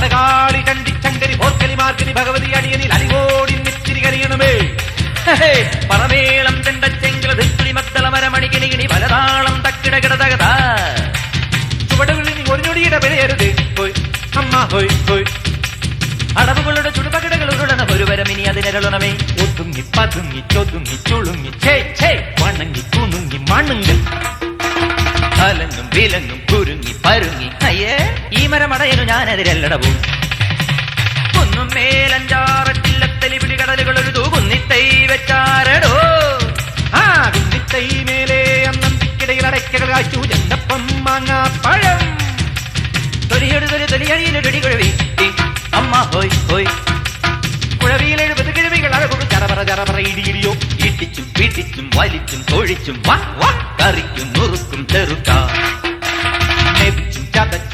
പടകാളി കണ്ടി ചങ്കരി പോർക്കലി മാർക്കലി ഭഗവതി അടിയനിൽ അലിവോടി നിത്തിരി കരിയണമേ പറമേളം തെണ്ടച്ചെങ്കില ധിക്കിളി മത്തള മരമണികിണികിണി പലതാളം തക്കിട കിടതകത ചുവടുകളിൽ ഒരു ഞൊടിയുടെ വിലയരുത് ഹോയ് അമ്മ ഹോയ് ഹോയ് അടവുകളുടെ ചുടുപകടകൾ ഉരുളണ ഒരു വരമിനി അതിനരളണമേ ഒതുങ്ങി പതുങ്ങി ചൊതുങ്ങി ചുളുങ്ങി വണങ്ങി കുണുങ്ങി മണുങ്ങൽ കലങ്ങും വിലങ്ങും കുരുങ്ങി പരുങ്ങി അയ്യേ ഈ മരമടയനു ഞാനെതിരല്ലടവും ഒന്നും മേലഞ്ചാറട്ടില്ലത്തലി പിടികടലുകൾ ഒരു കുന്നിത്തൈ വെച്ചാരടോ ആ കുന്നിത്തൈ മേലെ അന്നന്തിക്കിടയിൽ അടയ്ക്കകൾ കാച്ചു ചെണ്ടപ്പം മാങ്ങാ പഴം തൊലിയെടുത്തൊരു തൊലിയഴിയിലൊടി കുഴവി അമ്മ ഹോയ് ഹോയ് കുഴവിയിൽ 70 കിഴവികൾ അഴകൊടു ചറപറ ഇടിയിടിയോ ഇടിച്ചും പിടിച്ചും വലിച്ചും തൊഴിച്ചും കറിക്കും നുറുക്കും ചെറുക്ക ചതച്ചും